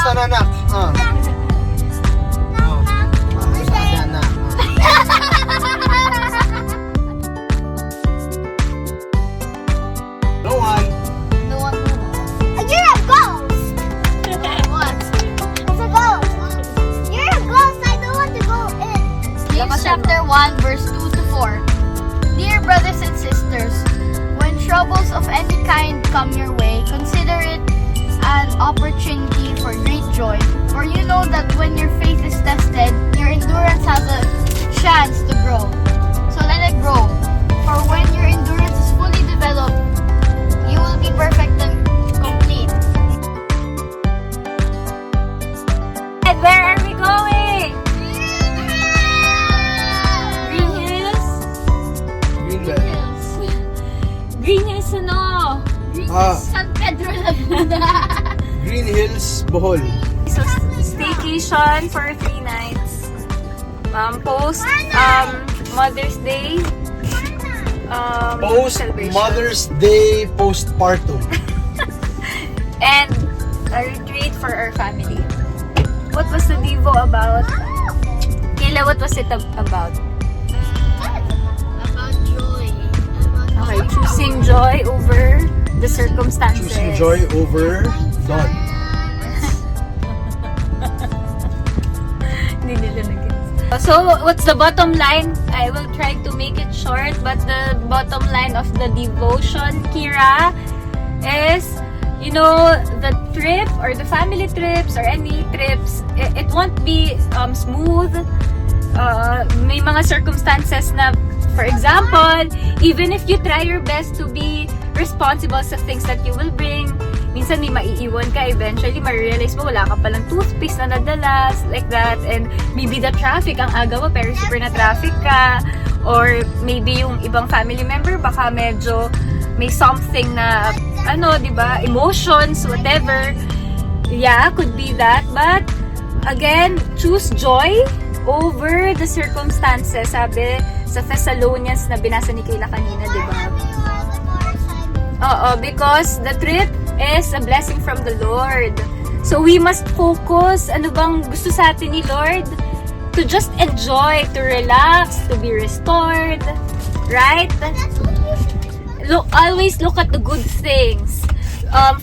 Kamusta na, anak? Kamusta ka, anak? No one. No one. You're a ghost. What? It's a ghost. You're a ghost. I don't want to go in. James chapter 1 verse 2 to 4. Dear brothers and sisters, when troubles of any kind come your way, consider it an opportunity for great joy. For you know that when your faith is tested, your endurance has a chance to grow. So let it grow. For when your endurance is fully developed, you will be perfect and complete. And where are we going? Greenhills? Greenbelt. Greenhills ano? San Pedro Laguna. Greenhills, Bohol. So, staycation for 3 nights. Post Mother's Day. Post celebration. Mother's Day postpartum. And a retreat for our family. What was the Devo about? Kayla, what was it about? About joy. Okay, choosing joy over the circumstances. Choosing joy over dawn. Hindi nila nag-gets. So, what's the bottom line? I will try to make it short, but the bottom line of the devotion, Kira, is, you know, the trip or the family trips or any trips, it won't be smooth. May mga circumstances na, for example, even if you try your best to be responsible sa things that you will bring, minsan may maiiwan ka, eventually ma-realize mo wala ka palang toothpaste na nadala, like that, and maybe the traffic, ang aga mo pero super na traffic ka, or maybe yung ibang family member baka medyo may something na ano, di ba, emotions, whatever. Yeah, could be that, but again, choose joy over the circumstances, sabi sa Thessalonians na binasa ni Kayla kanina, di ba? Oo, because the trip is a blessing from the Lord. So we must focus, ano bang gusto sa atin ni Lord? To just enjoy, to relax, to be restored, right? Always look at the good things.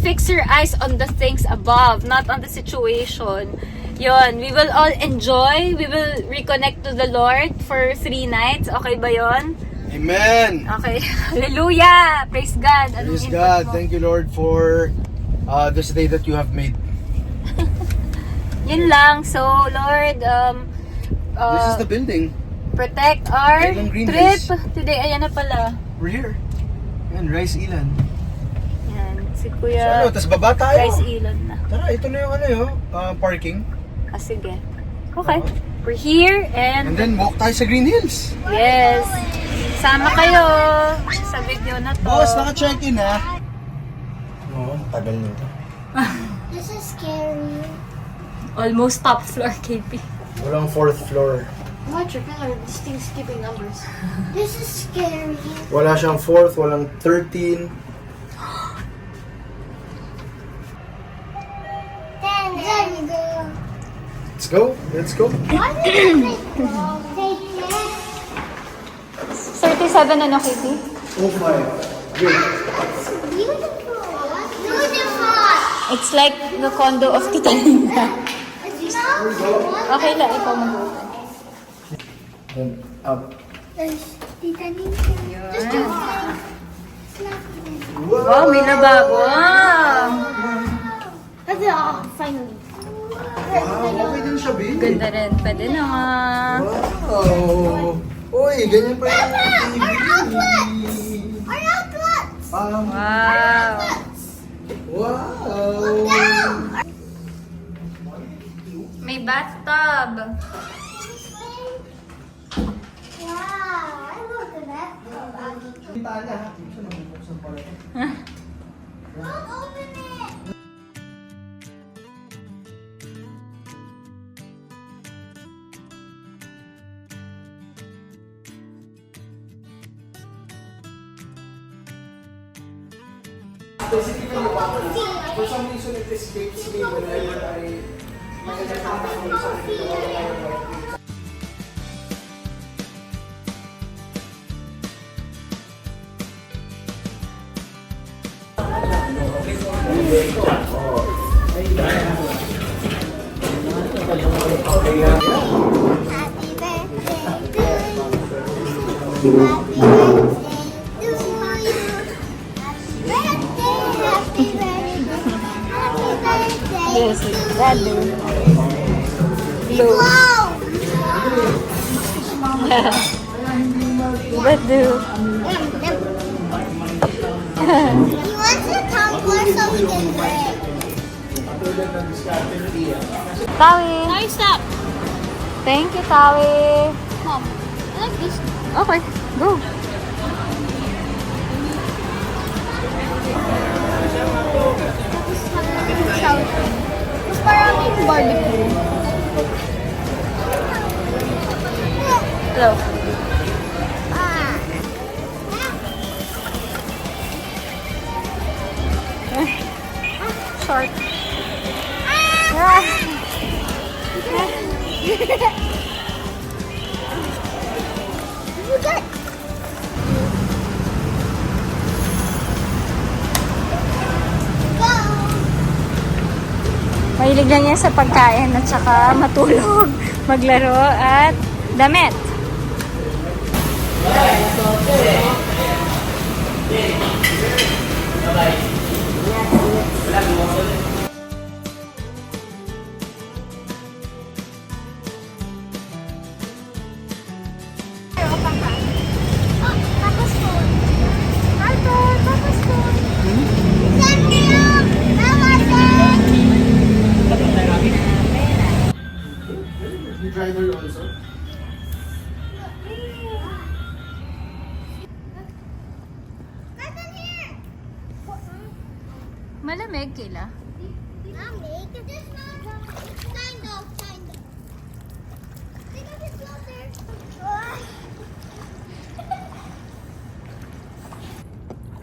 Fix your eyes on the things above, not on the situation. Yon, we will all enjoy. We will reconnect to the Lord for 3 nights. Okay ba yon? Amen. Okay. Hallelujah! Praise God. Anong Praise input God. mo? Thank you, Lord, for this day that you have made. Yun lang. So, Lord, This is the building. protect our Ilang green trip days? today. Ayan na pala. We're here. Yan, Rice Island. Yan, si So, Kuya tas baba tayo. Rice Elon na. Tara, ito na yung ano yun, parking. Ah, sige. Okay. We're here And and then walk tayo sa Greenhills. yes. Sama kayo sa video na to. Boss, naka-check-in ha. Oo, tagal nito. This is scary. Almost top floor, KP. Walang 4th floor. Watch your pillar. This thing's skipping numbers. This is scary. Wala siyang 4th, walang 13. There you go. Let's go, let's go. Why did you say 37 ano, KP? 05. Good. beautiful? Beautiful. It's like the condo of Tita Linda. It's not. Okay lang, ikaw mag-open. Then up. There's Tita Ninja. Just do Wow, may lababo. Wow! finally. Wow, okay din siya, babe. Ganda rin. Pwede na nga. Wow. Uy, ganyan pa yung TV. Our outlets. Wow. Wow. May bathtub. Wow, I love that. Don't open it. Specifically, for some reason it escapes me whenever I Yes, that do. Blue. That do. He wants a tumbler so he can drink. Tawi. Now stop. Thank you, Tawi. Mom, I like this. Okay, go. Mas maraming barbecue. Hello. Short. You got go. Mahilig lang yan sa pagkain at saka matulog, maglaro at damit. Oh, Papa's phone. Cartoon, Papa's phone. Send me up. You driver also? Cartoon here. Malamig kila. Mommy, can this not? Kind of. Think of it closer.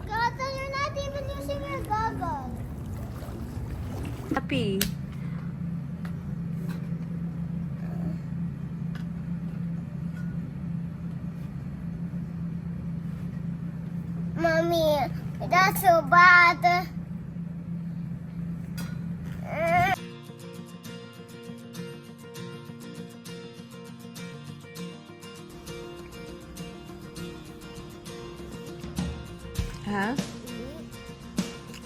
Cartoon, you're not even using your goggles. Happy. Mommy, that's so bad. Huh?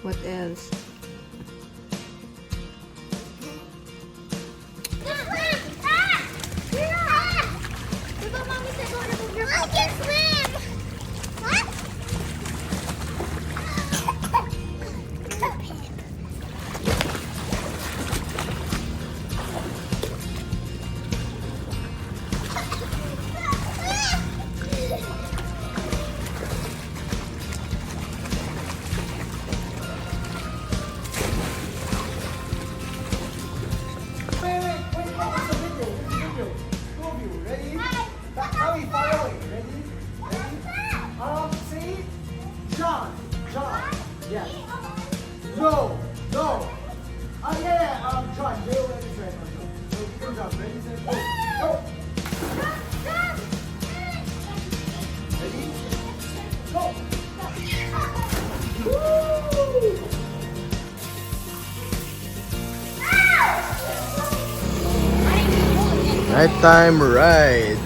What else? I can swim! What? No, no. Oh yeah. John, they already tried. So you can jump. Ready, set, go. Go. Ready? Go. Woo! Nighttime ride.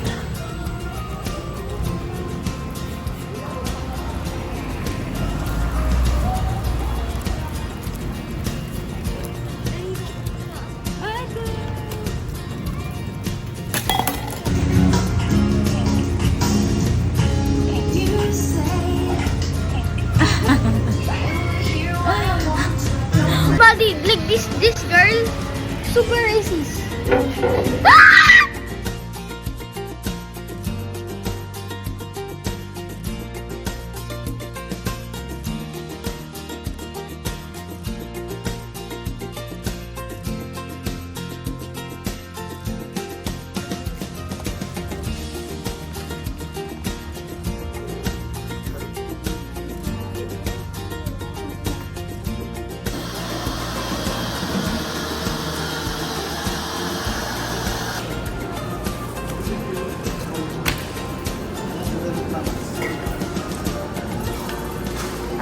Buddy, like this girl, super racist.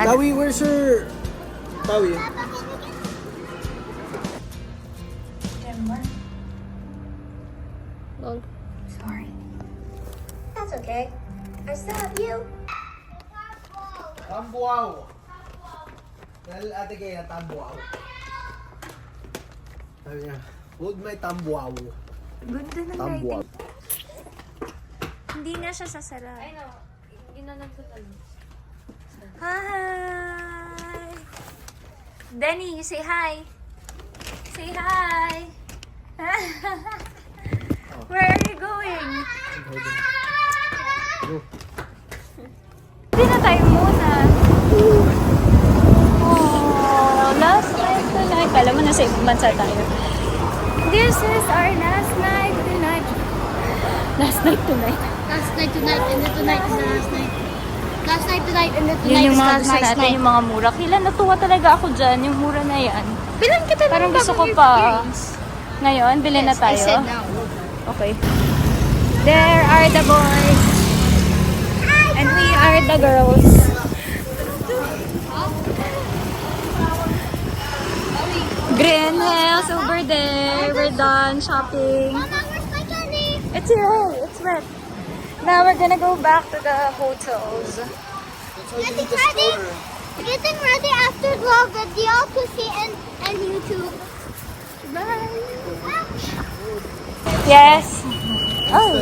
Tawi, where's your... Tawi? Lol. Sorry. That's okay. I still have you. Tambuaw. Dahil ate kaya tambuaw. Sabi niya, hold my tambuaw. Ganda ng Tambuaw. lighting. Hindi na siya sasara. Ay no, ginanap ko na lang. Hi! Denny, say hi! Say hi! Where are you going? Hindi na tayo muna. Oh, last night tonight. Kala mo nasa ibang bansa tayo. This is our last night tonight. Last night tonight. Last night tonight and then tonight is the last night. Last night tonight and then Yun tonight yung is mga the gusto last natin, night. yung mga mura. Kailan natuwa talaga ako dyan, yung mura na yan. Bilan kita ng Parang gusto ko bagong pa. earrings. Ngayon, bilhin na Yes, tayo. I said now. Okay. There are the boys. And we are the girls. Greenhills over there. We're done shopping. Mama, where's my candy? It's here. It's red. Now we're gonna go back to the hotels. Getting ready. Getting ready after the video to see and YouTube. Bye. Yes. Oh.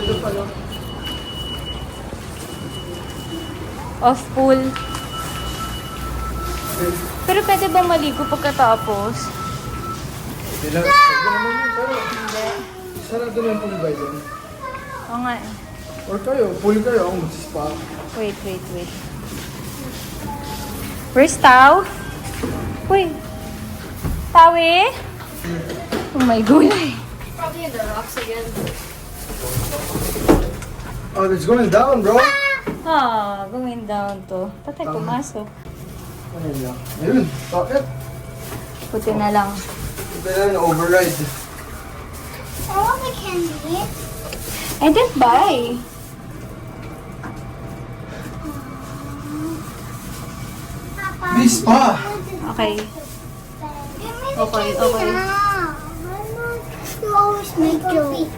Off pool. Pero pwede bang maligo pagkatapos? Sila, naman yun, pero sarado na yung pool ba yun? Oo nga eh. Or kayo, pool kayo, ako magsispa. Wait. Where's Tao? Uy. Tawi? Oh my God. Probably in the rocks again. Oh, it's going down, bro. Ah, going down to. Patay, pumasok. Ayun lang. Ayun, bakit? Puti na lang. Ito na override. I want the candy. I didn't buy. Papa. This pa! Okay. Give me the Okay, candy okay. now. You always make jokes.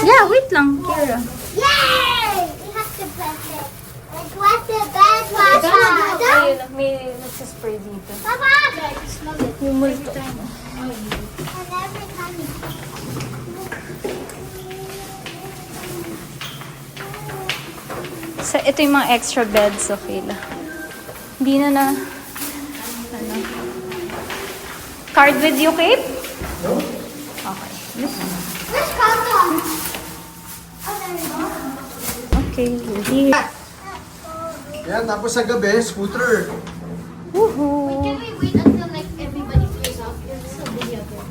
Yeah, wait lang, Kira. Yay! We have to press it. Like, what's the bad water? Ayun, may nagsaspray dito. Papa! Smell it. Yung multo. And every time you... So, ito yung mga extra beds, okay lang. Hindi na ano. Card with you, Cape? No? Okay. Where's Cotton? Oh, there you go. Okay, we're here. Yan, tapos sa gabi, scooter. Woohoo! Can we wait until like everybody clears out? It's a video game.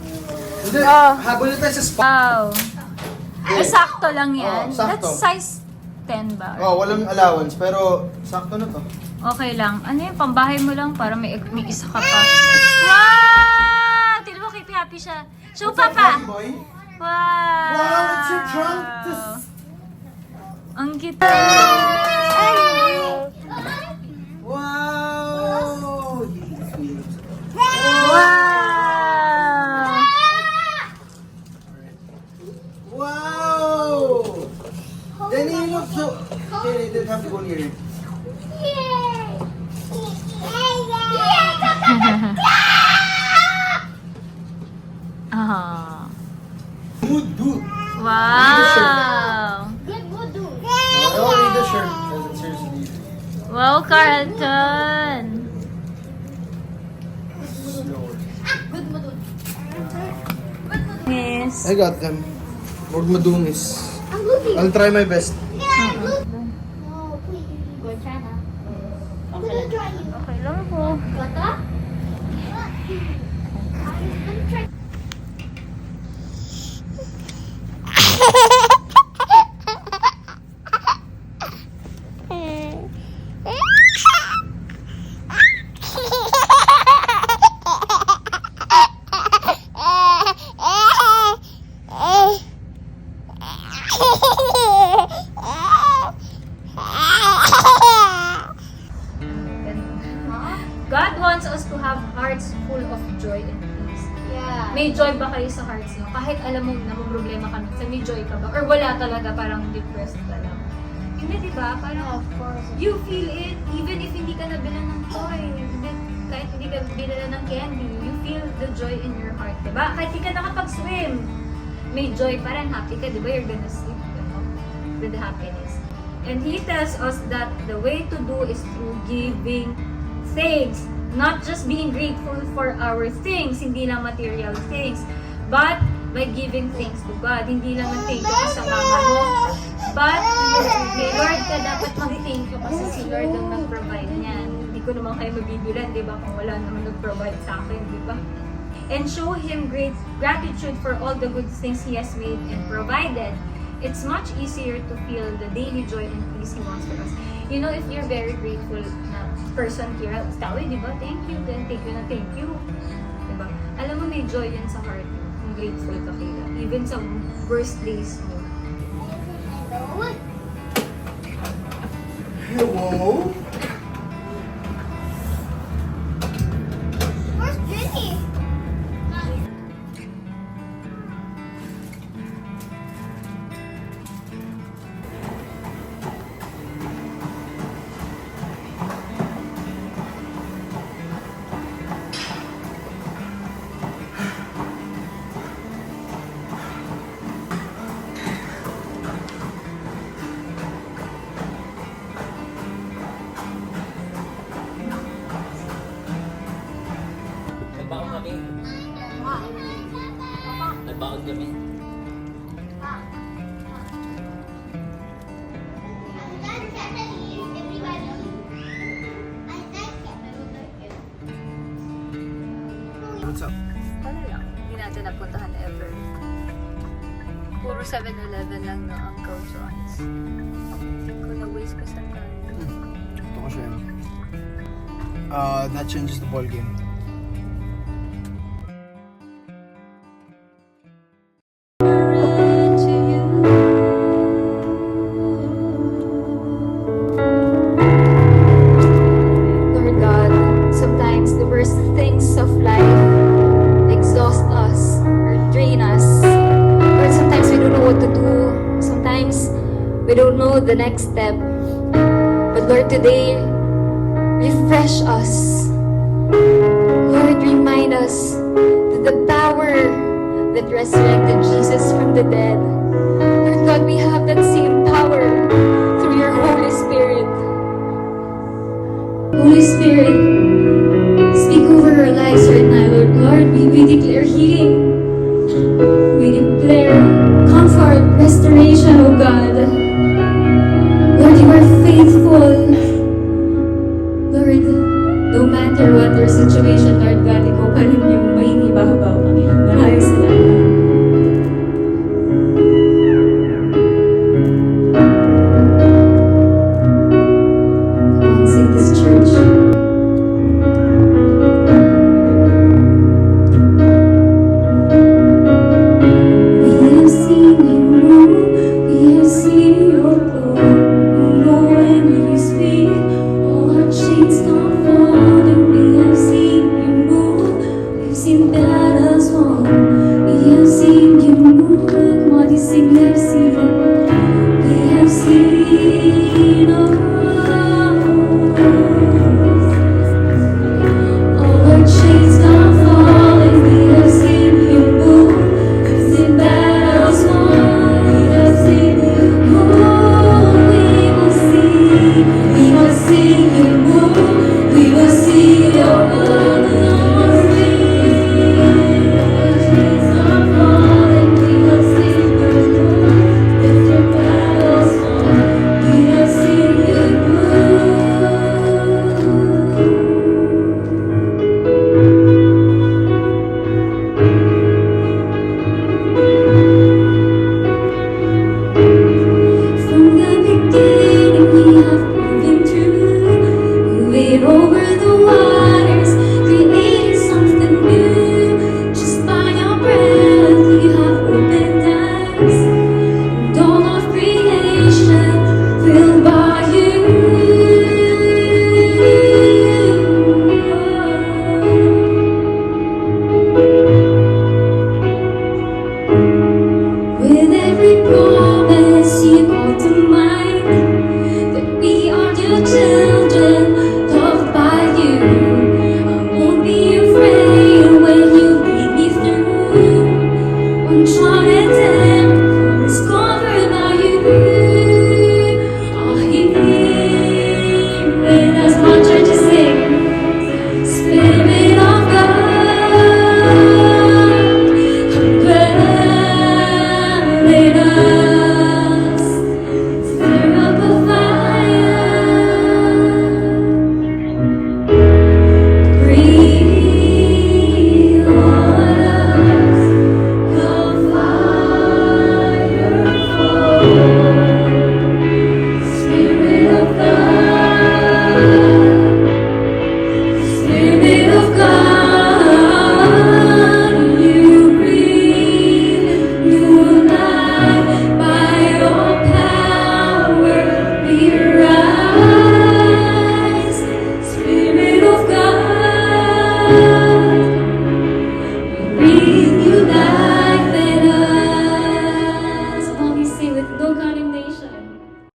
Hindi, Oh. habol na tayo sa spa. Wow. Sakto lang yan. Oh, sakto. That's size 10 ba? Oh, walang allowance, pero sakto na to. Okay lang. Ano yun? Pambahay mo lang para may isa ka pa. Wow! Tignan mo, Cape, happy siya. Show, Papa! Boy? Wow! Wow, it's your trunk! Ang cute. Wow! Wow! Wow! Then you look so... Okay, they don't have to go near it. Ah. Good, good. Wow! Good voodoo. I don't need the shirt because it's seriously Wow, Carlton! slow. Good voodoo. Yes. I got them. Huwag madungis. I'm looking. I'll try my best. Yeah, look. No, please. Go try na. I'm gonna try you. Okay lang po. Got that? I'm trying. May joy ba kayo sa hearts nyo? Kahit alam mo na may problema ka minsan, may joy ka ba? Or wala talaga, parang depressed ka lang? Hindi, diba? Parang, Of course. you feel it, even if hindi ka nabilan ng toy, kahit hindi ka bilan ng candy, you feel the joy in your heart, diba? Kahit hindi ka nakapag-swim, may joy pa rin, happy ka, diba? You're gonna sleep, with happiness. And he tells us that the way to do is through giving thanks. Not just being grateful for our things, hindi lang material things, but by giving thanks to God. Hindi lang thank you sa mama mo, but kay Lord ka dapat mag-thank you kasi si Lord ang nag-provide niyan. Hindi ko naman kayo mabibilan, di ba? Kung wala naman nag-provide sa akin, di ba? And show Him great gratitude for all the good things He has made and provided. It's much easier to feel the daily joy and peace He wants for us. You know, if you're very grateful na person, Kira, tawi, di ba? Thank you, then thank you na thank you. Di ba? Alam mo, may joy yan sa heart mo kung grateful ka, Kira. Even sa worst days mo. Hello? Where's Jenny? Nagbaon kami. Nagbaon kami. What's up? Wala lang. Hindi natin napuntahan ever. Puro 7-Eleven lang no, Uncle John's. Kung na-waste ko sa time. Ito ko siya. That changes the ball game. Lord God, sometimes the worst things of life exhaust us or drain us. Or sometimes we don't know what to do. Sometimes we don't know the next step. But Lord, today, refresh us. Lord, remind us that the power that resurrected Jesus from the dead, Lord God, we have that same power through your Holy Spirit. Holy Spirit, speak over our lives right now, Lord. Lord, we declare healing. We declare comfort, restoration, oh God. Lord, you are faithful. Lord, no matter what your situation, Lord God, ikaw pa rin yung may ibabaw. Maraming salamat. Come on, sing this church. We have seen you move, we have seen your glory. We know when you speak, all our chains come falling. We have seen you move, we've seen battles won. We have seen you move, come on, you sing, we have seen